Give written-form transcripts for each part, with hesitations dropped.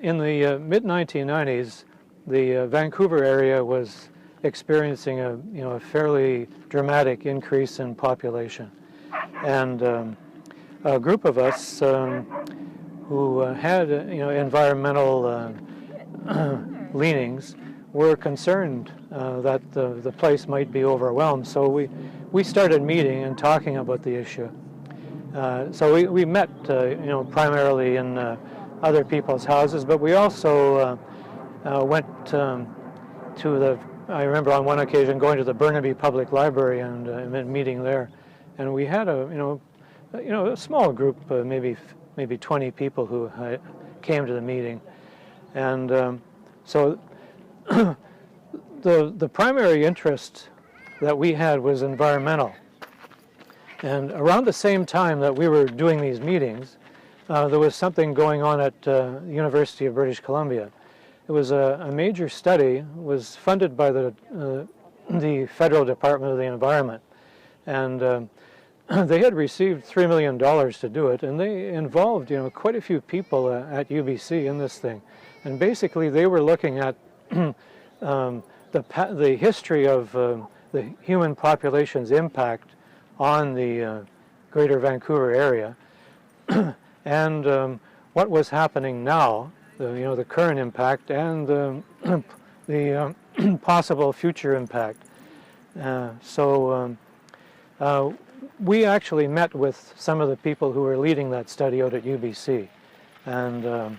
In the mid-1990s, the Vancouver area was experiencing a fairly dramatic increase in population, and a group of us who had environmental leanings were concerned that the place might be overwhelmed. So we started meeting and talking about the issue. So we met primarily in other people's houses, but we also went I remember on one occasion going to the Burnaby Public Library and meeting there, and we had a small group, maybe 20 people who came to the meeting, and so the primary interest that we had was environmental. And around the same time that we were doing these meetings, there was something going on at the University of British Columbia. It was a major study, was funded by the Federal Department of the Environment, and they had received $3 million to do it, and they involved quite a few people at UBC in this thing. And basically they were looking at the history of the human population's impact on the Greater Vancouver area, and what was happening now, the current impact, and the possible future impact. So we actually met with some of the people who were leading that study out at UBC, and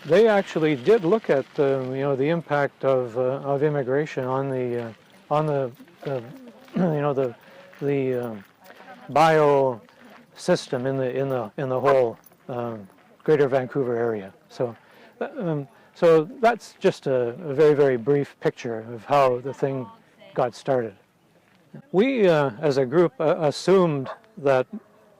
they actually did look at the impact of immigration on the bio system in the whole Greater Vancouver area. So so that's just a very, very brief picture of how the thing got started. We as a group assumed that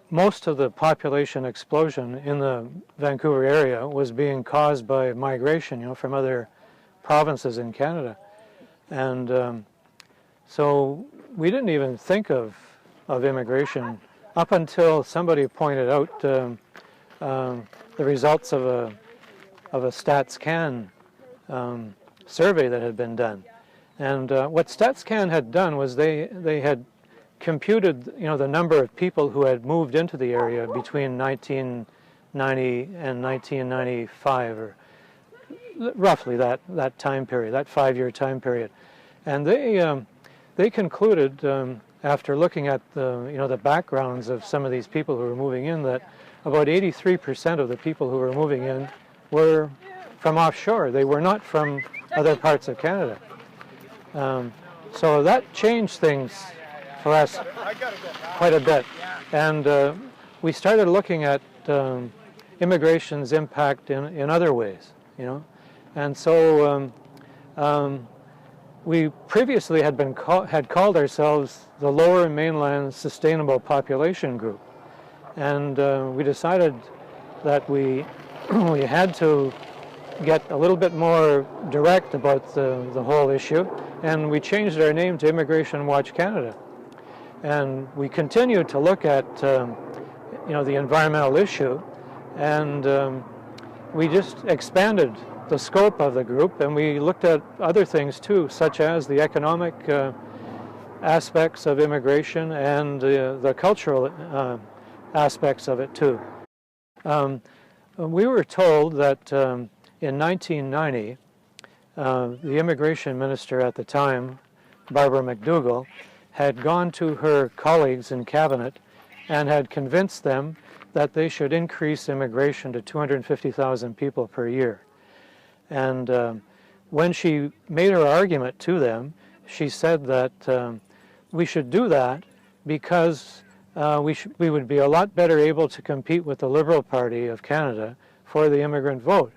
most of the population explosion in the Vancouver area was being caused by migration from other provinces in Canada, and so we didn't even think of immigration up until somebody pointed out the results of a StatsCan survey that had been done. And what StatsCan had done was they had computed the number of people who had moved into the area between 1990 and 1995, or roughly that time period, that 5-year time period. And they concluded, after looking at the backgrounds of some of these people who were moving in, that about 83% of the people who were moving in were from offshore. They were not from other parts of Canada. So that changed things for us quite a bit. And we started looking at immigration's impact in other ways, And so we previously had called ourselves the Lower Mainland Sustainable Population Group, and we decided that we had to get a little bit more direct about the whole issue, and we changed our name to Immigration Watch Canada. And we continued to look at the environmental issue, and we just expanded the scope of the group, and we looked at other things too, such as the economic aspects of immigration and the cultural aspects of it too. We were told that in 1990, the immigration minister at the time, Barbara McDougall, had gone to her colleagues in cabinet and had convinced them that they should increase immigration to 250,000 people per year. And when she made her argument to them, she said that we should do that because we would be a lot better able to compete with the Liberal Party of Canada for the immigrant vote.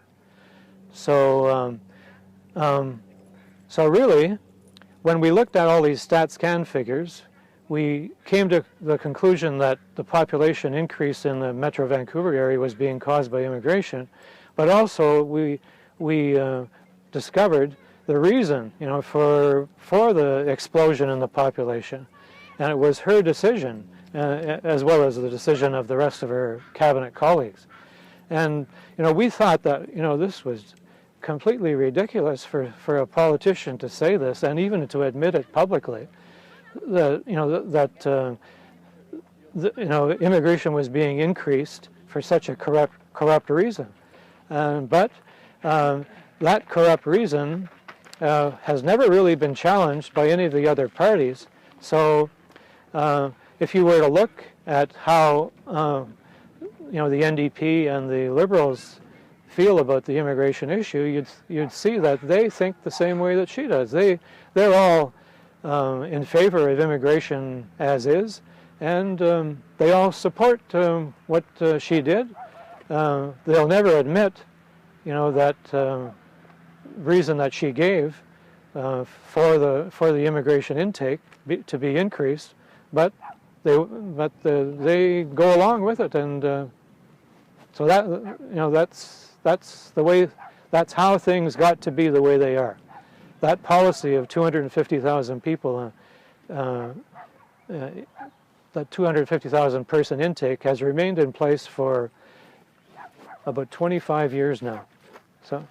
So, so really, when we looked at all these StatsCan figures, we came to the conclusion that the population increase in the Metro Vancouver area was being caused by immigration, but also we discovered the reason, for the explosion in the population, and it was her decision, as well as the decision of the rest of her cabinet colleagues. And we thought that this was completely ridiculous for a politician to say this, and even to admit it publicly. That immigration was being increased for such a corrupt reason, but that corrupt reason has never really been challenged by any of the other parties. So if you were to look at how the NDP and the Liberals feel about the immigration issue, you'd see that they think the same way that she does. They're all in favor of immigration as is, and they all support what she did. They'll never admit, that reason that she gave for the immigration intake to be increased, but they go along with it, and so that's the way. That's how things got to be the way they are. That policy of 250,000 people, that 250,000 person intake has remained in place for about 25 years now. So.